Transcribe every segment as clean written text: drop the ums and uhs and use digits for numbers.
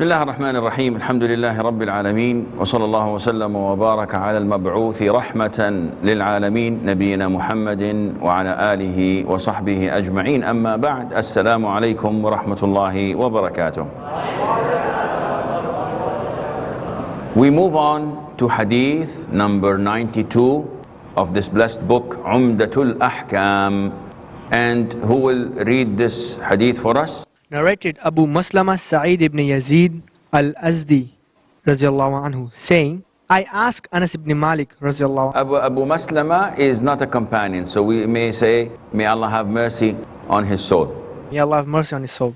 بسم الله الرحمن الرحيم الحمد لله رب العالمين وصلى الله وسلم وبارك على المبعوث رحمة للعالمين نبينا محمد وعلى آله وصحبه أجمعين أما بعد السلام عليكم ورحمة الله وبركاته. We move on to hadith number 92 of this blessed book Umdatul Ahkaam, and who will read this hadith for us? Narrated Abu Maslama Sa'id ibn Yazid al-Azdi radiallahu anhu, saying, I asked Anas ibn Malik radiallahu anhu. Abu Maslama is not a companion, so we may say, may Allah have mercy on his soul. May Allah have mercy on his soul.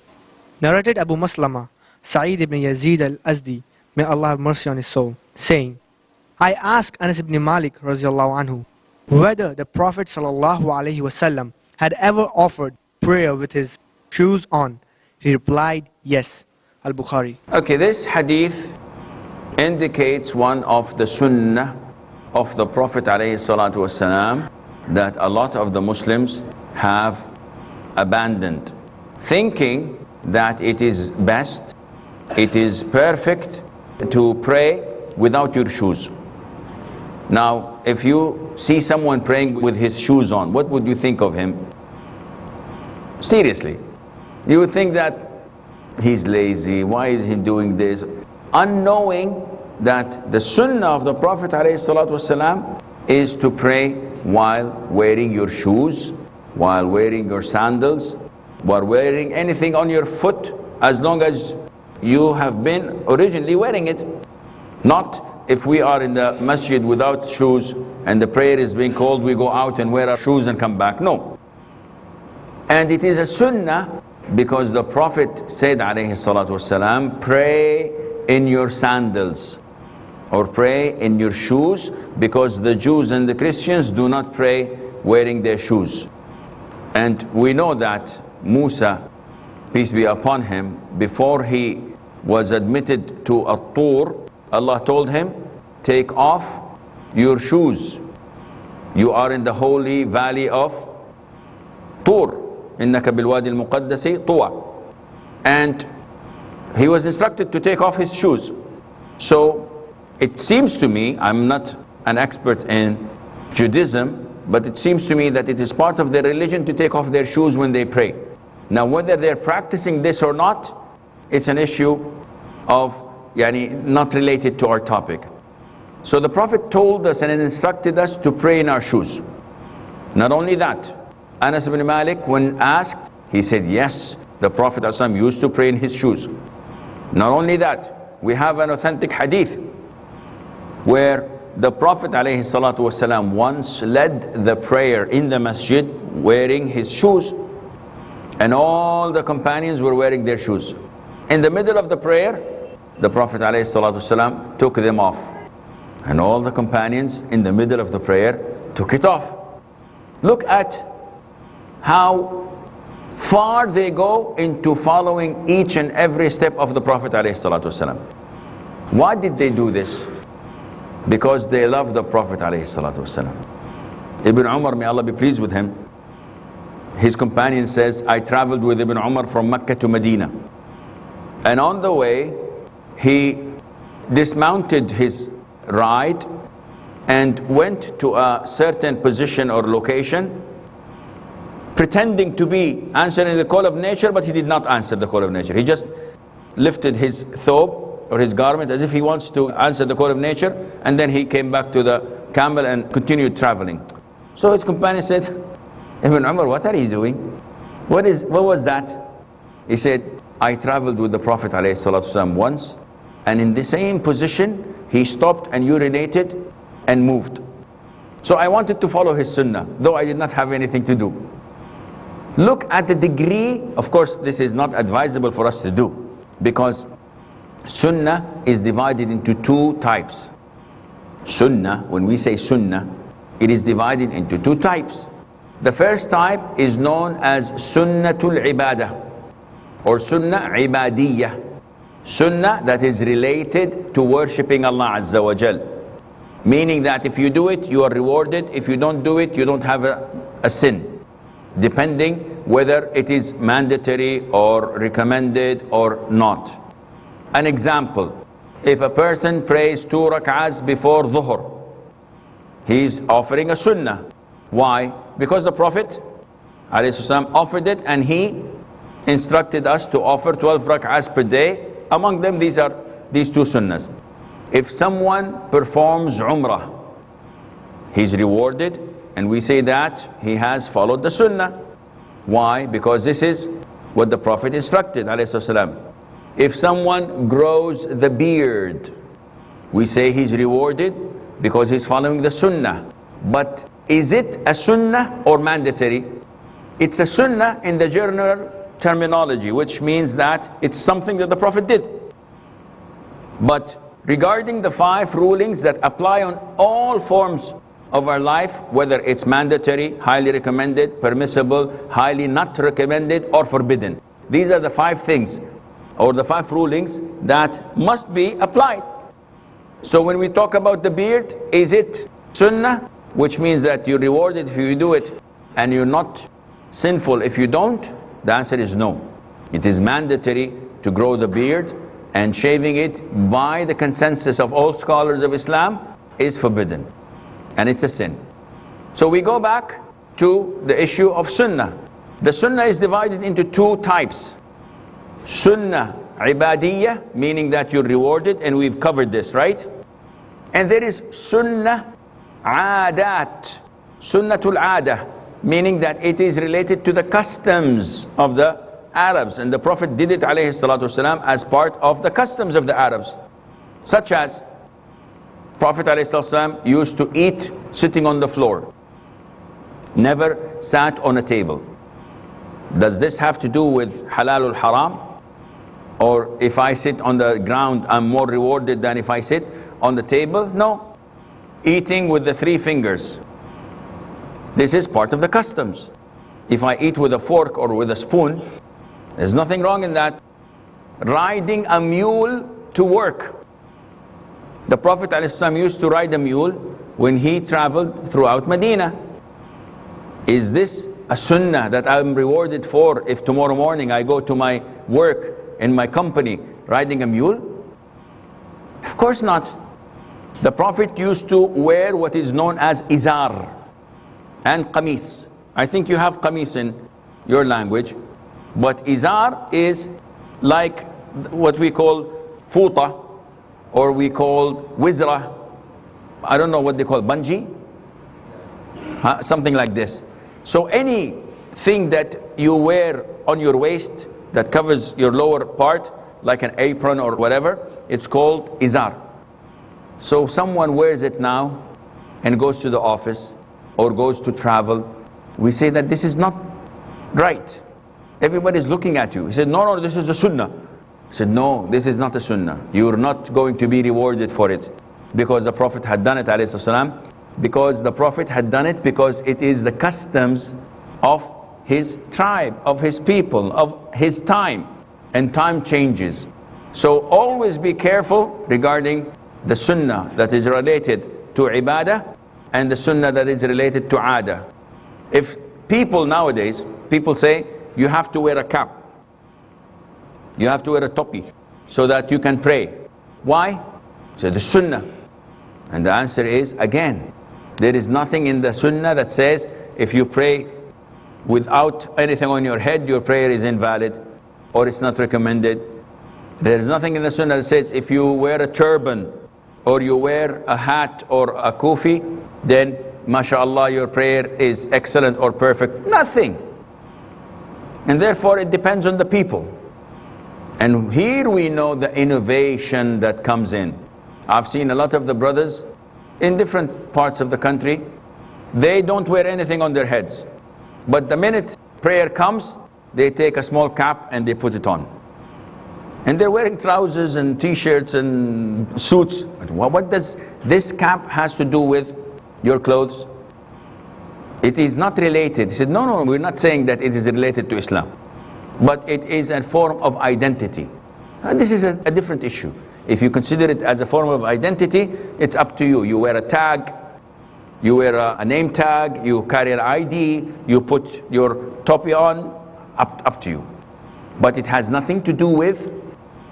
Narrated Abu Maslama Sa'id ibn Yazid al-Azdi, may Allah have mercy on his soul, saying, I asked Anas ibn Malik radiallahu anhu whether the Prophet sallallahu alaihi wasallam had ever offered prayer with his shoes on. He replied, yes. Al-Bukhari. Okay, this hadith indicates one of the sunnah of the Prophet ﷺ that a lot of the Muslims have abandoned, thinking that it is best, it is perfect to pray without your shoes. Now, if you see someone praying with his shoes on, what would you think of him? Seriously. You would think that he's lazy, why is he doing this? Unknowing that the sunnah of the Prophet ﷺ is to pray while wearing your shoes, while wearing your sandals, while wearing anything on your foot, as long as you have been originally wearing it. Not if we are in the masjid without shoes and the prayer is being called, we go out and wear our shoes and come back. No. And it is a sunnah because the Prophet said ﷺ, pray in your sandals or pray in your shoes, because the Jews and the Christians do not pray wearing their shoes. And we know that Musa, peace be upon him, before he was admitted to At-Tur, Allah told him, take off your shoes. You are in the holy valley of Tur. إنك بالوادي المقدس طوى. And he was instructed to take off his shoes. So it seems to me, I'm not an expert in Judaism, but it seems to me that it is part of their religion to take off their shoes when they pray. Now whether they're practicing this or not, it's an issue of not related to our topic. So the Prophet told us and instructed us to pray in our shoes. Not only that, Anas ibn Malik, when asked, he said yes, the Prophet ﷺ used to pray in his shoes. Not only that, we have an authentic hadith where the Prophet ﷺ once led the prayer in the masjid wearing his shoes, and all the companions were wearing their shoes. In the middle of the prayer, the Prophet ﷺ took them off, and all the companions in the middle of the prayer took it off. Look at how far they go into following each and every step of the Prophet ﷺ. Why did they do this? Because they love the Prophet ﷺ. Ibn Umar, may Allah be pleased with him, his companion says, I traveled with Ibn Umar from Mecca to Medina, and on the way he dismounted his ride and went to a certain position or location, pretending to be answering the call of nature, but he did not answer the call of nature. He just lifted his thobe or his garment as if he wants to answer the call of nature, and then he came back to the camel and continued traveling. So his companion said, Ibn Umar, what are you doing? What was that? He said, I traveled with the Prophet ﷺ once, and in the same position he stopped and urinated and moved. So I wanted to follow his sunnah, though I did not have anything to do. Look at the degree. Of course, this is not advisable for us to do, because sunnah is divided into two types. Sunnah, when we say sunnah, it is divided into two types. The first type is known as sunnatul ibadah, or sunnah ibadiyah. Sunnah that is related to worshipping Allah Azza wa Jal. Meaning that if you do it, you are rewarded. If you don't do it, you don't have a sin. Depending whether it is mandatory or recommended or not. An example, if a person prays 2 rak'ahs before dhuhr, he's offering a sunnah. Why? Because the Prophet ﷺ offered it, and he instructed us to offer 12 rak'ahs per day. Among them, these are these 2 sunnahs. If someone performs umrah, he's rewarded, and we say that he has followed the sunnah. Why? Because this is what the Prophet instructed ﷺ. If someone grows the beard, we say he's rewarded because he's following the sunnah. But is it a sunnah or mandatory? It's a sunnah in the general terminology, which means that it's something that the Prophet did. But regarding the 5 rulings that apply on all forms of our life, whether it's mandatory, highly recommended, permissible, highly not recommended, or forbidden, these are the 5 things, or the 5 rulings that must be applied. So when we talk about the beard, is it sunnah, which means that you're rewarded if you do it, and you're not sinful if you don't? The answer is no. It is mandatory to grow the beard, and shaving it, by the consensus of all scholars of Islam, is forbidden, and it's a sin. So we go back to the issue of sunnah. The sunnah is divided into 2 types. Sunnah ibadiyya, meaning that you're rewarded, and we've covered this, right? And there is sunnah adat, sunnatul adah, meaning that it is related to the customs of the Arabs, and the Prophet did it alayhi salatu wasalam as part of the customs of the Arabs, such as Prophet alayhi salatu wasalam used to eat sitting on the floor, never sat on a table. Does this have to do with halal or haram? Or if I sit on the ground, I'm more rewarded than if I sit on the table? No. Eating with the 3 fingers, this is part of the customs. If I eat with a fork or with a spoon, there's nothing wrong in that. Riding a mule to work. The Prophet ﷺ used to ride a mule when he traveled throughout Medina. Is this a sunnah that I'm rewarded for if tomorrow morning I go to my work in my company riding a mule? Of course not. The Prophet used to wear what is known as izar and qamis. I think you have qamis in your language, but izar is like what we call futa, or we call wizra. I don't know what they call, bungee? Something like this. So anything that you wear on your waist that covers your lower part, like an apron or whatever, it's called izar. So someone wears it now and goes to the office or goes to travel, we say that this is not right. Everybody's looking at you. He said, no, this is a sunnah. I said, no, this is not a sunnah. You're not going to be rewarded for it because the Prophet had done it, alayhi salam. Because the Prophet had done it because it is the customs of his tribe, of his people, of his time, and time changes. So always be careful regarding the sunnah that is related to ibadah and the sunnah that is related to adah. If people nowadays, people say you have to wear a cap, you have to wear a topi so that you can pray. Why? So the sunnah. And the answer is, again, there is nothing in the sunnah that says if you pray without anything on your head, your prayer is invalid or it's not recommended. There is nothing in the sunnah that says if you wear a turban or you wear a hat or a kufi, then mashallah your prayer is excellent or perfect. Nothing. And therefore it depends on the people. And here we know the innovation that comes in. I've seen a lot of the brothers in different parts of the country, they don't wear anything on their heads. But the minute prayer comes, they take a small cap and they put it on. And they're wearing trousers and t-shirts and suits. What does this cap has to do with your clothes? It is not related. He said, no, we're not saying that it is related to Islam. But it is a form of identity. This is a different issue. If you consider it as a form of identity, it's up to you. You wear a tag, you wear a name tag, you carry an ID, you put your topi on, up to you. But it has nothing to do with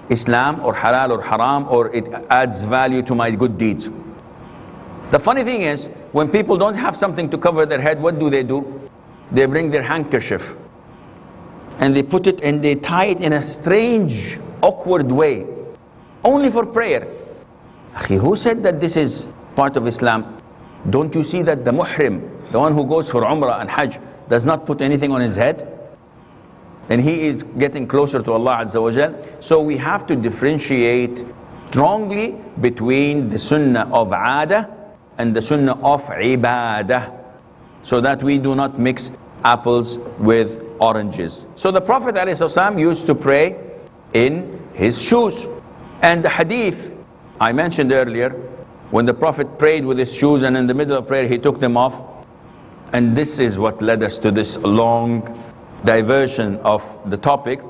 Islam or halal or haram, or it adds value to my good deeds. The funny thing is, when people don't have something to cover their head, what do? They bring their handkerchief and they put it and they tie it in a strange, awkward way, only for prayer. Akhi, who said that this is part of Islam? Don't you see that the muhrim, the one who goes for Umrah and Hajj, does not put anything on his head? And he is getting closer to Allah Azza wa Jal. So we have to differentiate strongly between the sunnah of aada and the sunnah of ibadah, so that we do not mix apples with oranges. So the Prophet ﷺ used to pray in his shoes. And the hadith I mentioned earlier, when the Prophet prayed with his shoes and in the middle of prayer he took them off. And this is what led us to this long diversion of the topic.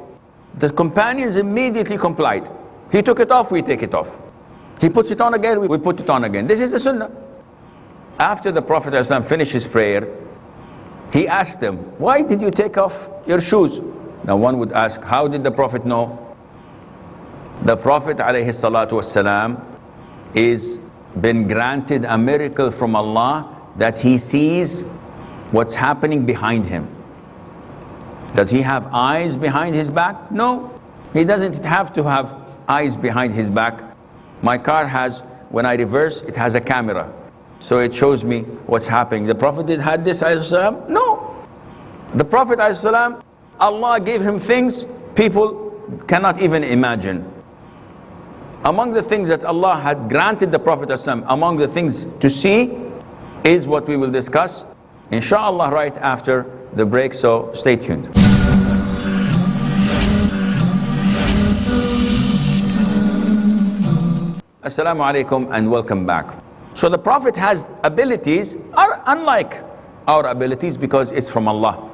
The companions immediately complied. He took it off, we take it off. He puts it on again, we put it on again. This is the sunnah. After the Prophet ﷺ finished his prayer, he asked them, why did you take off your shoes? Now one would ask, how did the Prophet know? The Prophet ﷺ is been granted a miracle from Allah that he sees what's happening behind him. Does he have eyes behind his back? No, he doesn't have to have eyes behind his back. My car has, when I reverse, it has a camera, so it shows me what's happening. The Prophet had this ﷺ? No. The Prophet ﷺ, Allah gave him things people cannot even imagine. Among the things that Allah had granted the Prophet ﷺ, among the things to see, is what we will discuss inshallah right after the break, so stay tuned. Assalamu alaikum and welcome back. So the Prophet has abilities are unlike our abilities because it's from Allah.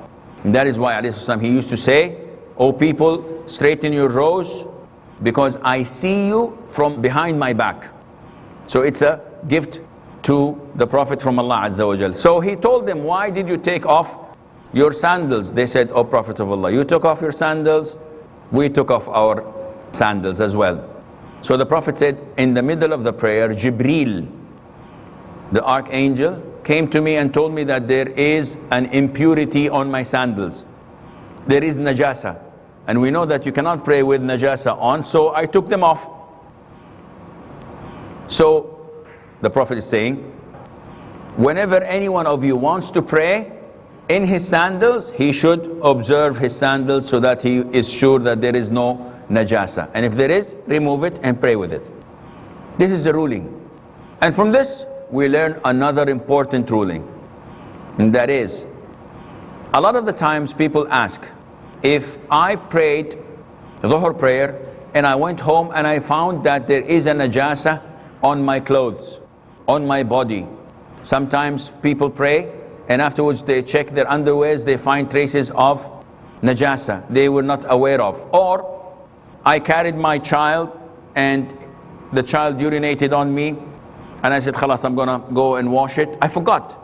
And that is why he used to say, O people, straighten your rows because I see you from behind my back. So it's a gift to the Prophet from Allah Azza wa Jal. So he told them, why did you take off your sandals? They said, O Prophet of Allah, you took off your sandals, we took off our sandals as well. So the Prophet said, in the middle of the prayer, Jibreel, the archangel, came to me and told me that there is an impurity on my sandals. There is najasa. And we know that you cannot pray with najasa on, so I took them off. So the Prophet is saying, whenever any one of you wants to pray in his sandals, he should observe his sandals so that he is sure that there is no najasa. And if there is, remove it and pray with it. This is the ruling. And from this, we learn another important ruling. And that is, a lot of the times people ask, if I prayed Dhuhr prayer and I went home and I found that there is a najasa on my clothes, on my body. Sometimes people pray and afterwards they check their underwears, they find traces of najasa they were not aware of. Or I carried my child and the child urinated on me and I said, khalas, I'm gonna go and wash it. I forgot.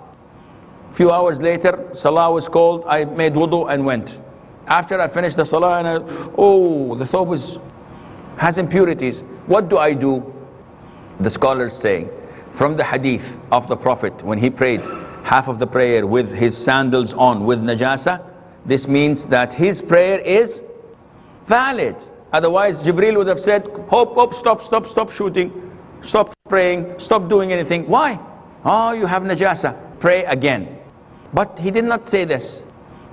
A few hours later, salah was called, I made wudu and went. After I finished the salah, and the thob has impurities. What do I do? The scholars say, from the hadith of the Prophet, when he prayed half of the prayer with his sandals on, with najasa, this means that his prayer is valid. Otherwise, Jibreel would have said, hop, stop shooting, stop praying, stop doing anything. Why? Oh, you have najasa, pray again. But he did not say this.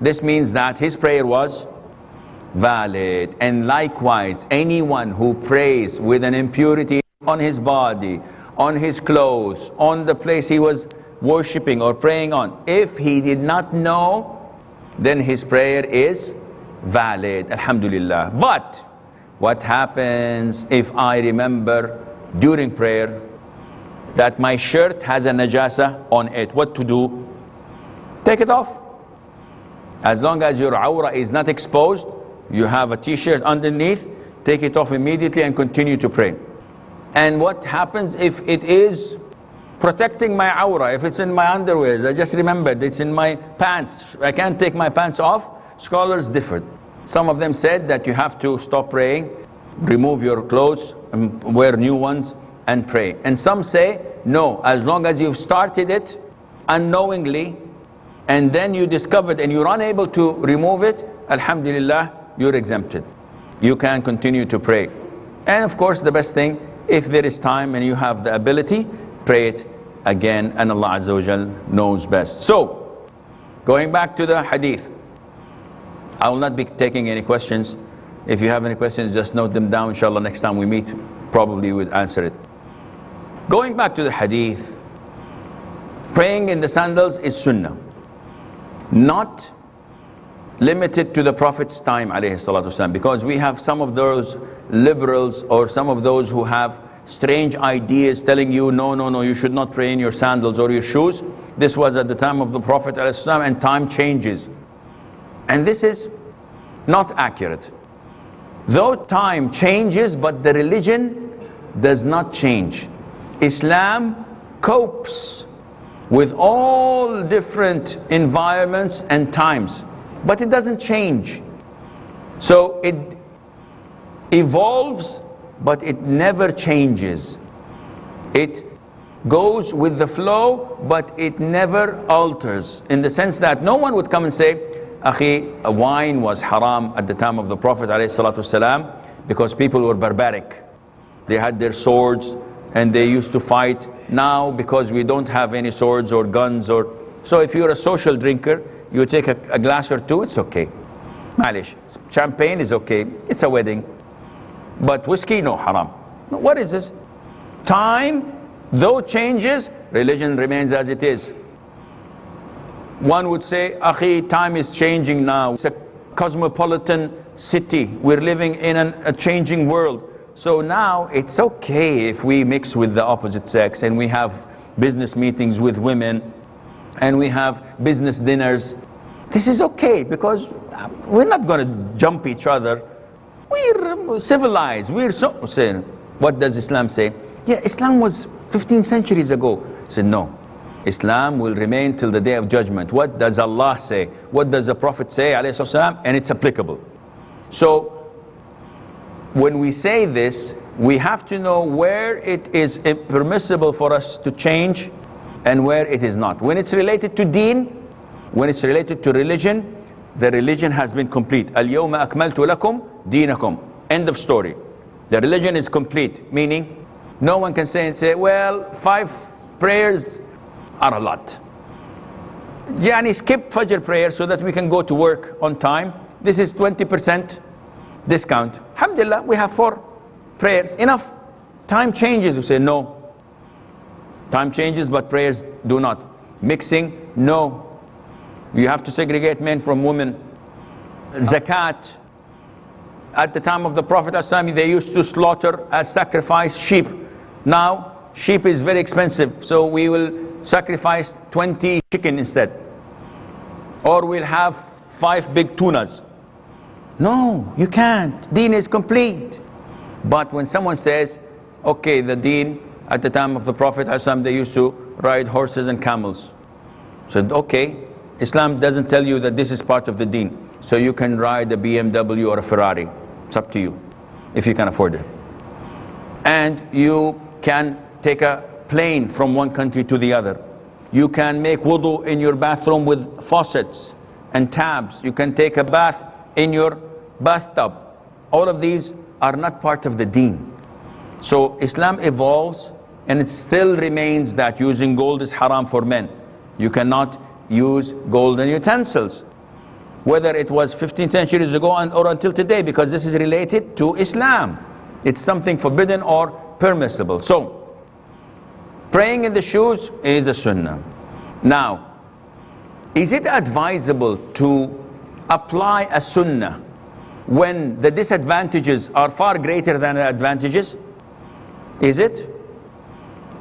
This means that his prayer was valid. And likewise, anyone who prays with an impurity on his body, on his clothes, on the place he was worshipping or praying on, if he did not know, then his prayer is valid, alhamdulillah. But what happens if I remember during prayer that my shirt has a najasa on it? What to do? Take it off. As long as your awra is not exposed, you have a t-shirt underneath, take it off immediately and continue to pray. And what happens if it is protecting my awra, if it's in my underwears? I just remembered it's in my pants, I can't take my pants off. Scholars differed. Some of them said that you have to stop praying remove your clothes and wear new ones and pray. And some say, no, as long as you've started it unknowingly, and then you discovered and you're unable to remove it, alhamdulillah, you're exempted. You can continue to pray. And of course, the best thing, if there is time and you have the ability, pray it again, and Allah Azza wa Jal knows best. So, going back to the hadith, I will not be taking any questions. If you have any questions, just note them down. Inshallah, next time we meet, probably we'll answer it. Going back to the hadith, praying in the sandals is sunnah, not limited to the Prophet's time, alayhi salatu wasalam, because we have some of those liberals or some of those who have strange ideas telling you, no, you should not pray in your sandals or your shoes. This was at the time of the Prophet alayhi salam, and time changes. And this is not accurate. Though time changes, but the religion does not change. Islam copes with all different environments and times, but it doesn't change. So it evolves, but it never changes. It goes with the flow, but it never alters, in the sense that no one would come and say, Akhi, wine was haram at the time of the Prophet ﷺ because people were barbaric. They had their swords and they used to fight. Now, because we don't have any swords or guns, so if you're a social drinker, you take a glass or two, it's okay. Malish. Champagne is okay. It's a wedding. But whiskey, no, haram. What is this? Time, though changes, religion remains as it is. One would say, Akhi, time is changing now. It's a cosmopolitan city. We're living in a changing world. So now it's okay if we mix with the opposite sex and we have business meetings with women and we have business dinners. This is okay because we're not going to jump each other. We're civilized. We're so saying. What does Islam say? Yeah, Islam was 15 centuries ago. I said, no. Islam will remain till the day of judgment. What does Allah say? What does the Prophet say? ﷺ, and it's applicable. So, when we say this, we have to know where it is permissible for us to change and where it is not. When it's related to deen, when it's related to religion, the religion has been complete. Al-yawma akmaltu lakum deenakum. End of story. The religion is complete, meaning no one can say, well, 5 prayers are a lot. Yani skip Fajr prayer so that we can go to work on time. This is 20% discount. Alhamdulillah, we have 4 prayers. Enough. Time changes. You say no. Time changes, but prayers do not. Mixing, no. You have to segregate men from women. Zakat. At the time of the Prophet ﷺ, they used to slaughter as sacrifice sheep. Now, sheep is very expensive, so we will sacrifice 20 chicken instead. Or we'll have 5 big tunas. No, you can't. Deen is complete. But when someone says, okay, the deen, at the time of the Prophet ﷺ, they used to ride horses and camels. So, okay, Islam doesn't tell you that this is part of the deen. So you can ride a BMW or a Ferrari. It's up to you, if you can afford it. And you can take a plane from one country to the other. You can make wudu in your bathroom with faucets and tabs. You can take a bath in your bathtub. All of these are not part of the deen. So Islam evolves, and it still remains that using gold is haram for men. You cannot use golden utensils, whether it was 15 centuries ago or until today, because this is related to Islam. It's something forbidden or permissible. So praying in the shoes is a sunnah. Now, is it advisable to apply a sunnah when the disadvantages are far greater than the advantages? Is it?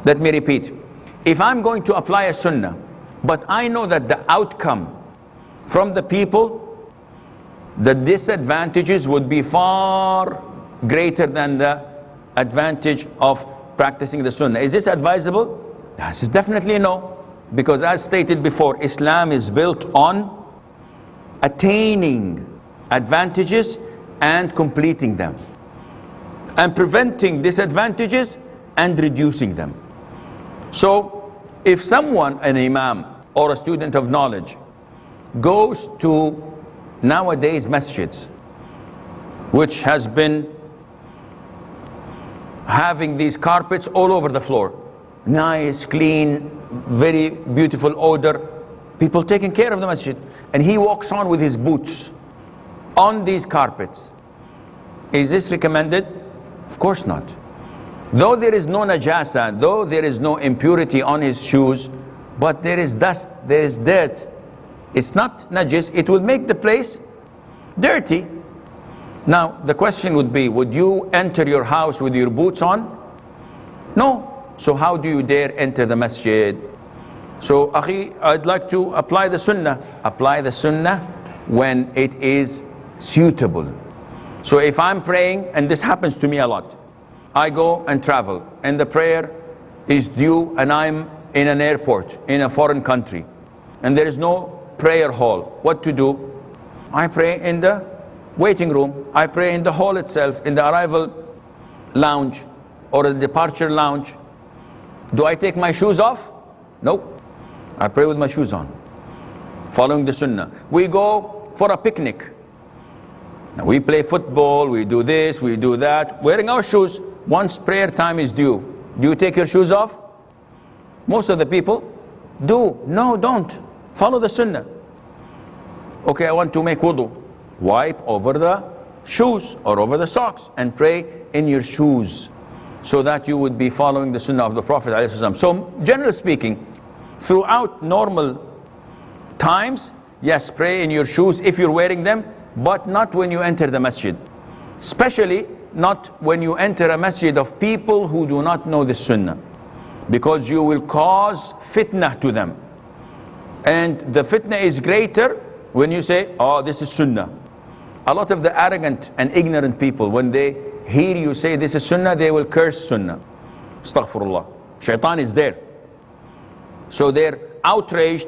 Let me repeat. If I'm going to apply a sunnah, but I know that the outcome from the people, the disadvantages would be far greater than the advantage of practicing the sunnah. Is this advisable? This is definitely no. Because as stated before, Islam is built on attaining advantages and completing them. and preventing disadvantages and reducing them. So if someone, an imam or a student of knowledge, goes to nowadays masjids, which has been having these carpets all over the floor, nice, clean, very beautiful odor, people taking care of the masjid, and he walks on with his boots on these carpets, is this recommended? Of course not. Though there is no najasa, though there is no impurity on his shoes, but there is dust, there is dirt. It's not najis, it will make the place dirty. Now the question would be, would you enter your house with your boots on? No. So how do you dare enter the masjid? So akhi, I'd like to apply the sunnah. Apply the sunnah when it is suitable. So if I'm praying, and this happens to me a lot, I go and travel, and the prayer is due, and I'm in an airport, in a foreign country, and there is no prayer hall. What to do? I pray in the waiting room. I pray in the hall itself, in the arrival lounge or the departure lounge. Do I take my shoes off? Nope. I pray with my shoes on, following the sunnah. We go for a picnic. Now we play football, we do this, we do that, wearing our shoes. Once prayer time is due, do you take your shoes off? Most of the people do. No, don't. Follow the sunnah. Okay, I want to make wudu. Wipe over the shoes or over the socks and pray in your shoes, so that you would be following the sunnah of the Prophet ﷺ. So generally speaking, throughout normal times, yes, pray in your shoes if you're wearing them, but not when you enter the masjid. Especially not when you enter a masjid of people who do not know the sunnah, because you will cause fitnah to them. And the fitnah is greater when you say, oh, this is sunnah. A lot of the arrogant and ignorant people, when they hear you say this is sunnah, they will curse sunnah. Astaghfirullah. Shaitan is there. So they're outraged.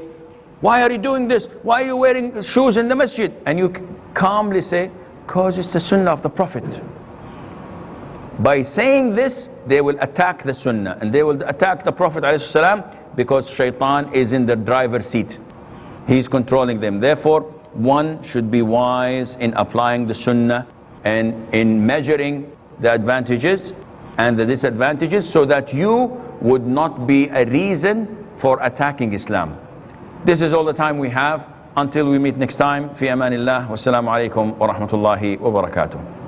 Why are you doing this? Why are you wearing shoes in the masjid? And you calmly say, because it's the sunnah of the Prophet. By saying this, they will attack the sunnah, and they will attack the Prophet ﷺ, because shaitan is in the driver's seat. He's controlling them. Therefore, one should be wise in applying the sunnah and in measuring the advantages and the disadvantages, so that you would not be a reason for attacking Islam. This is all the time we have. Until we meet next time, fi amanillah, wassalamu alaikum wa rahmatullahi wa barakatuh.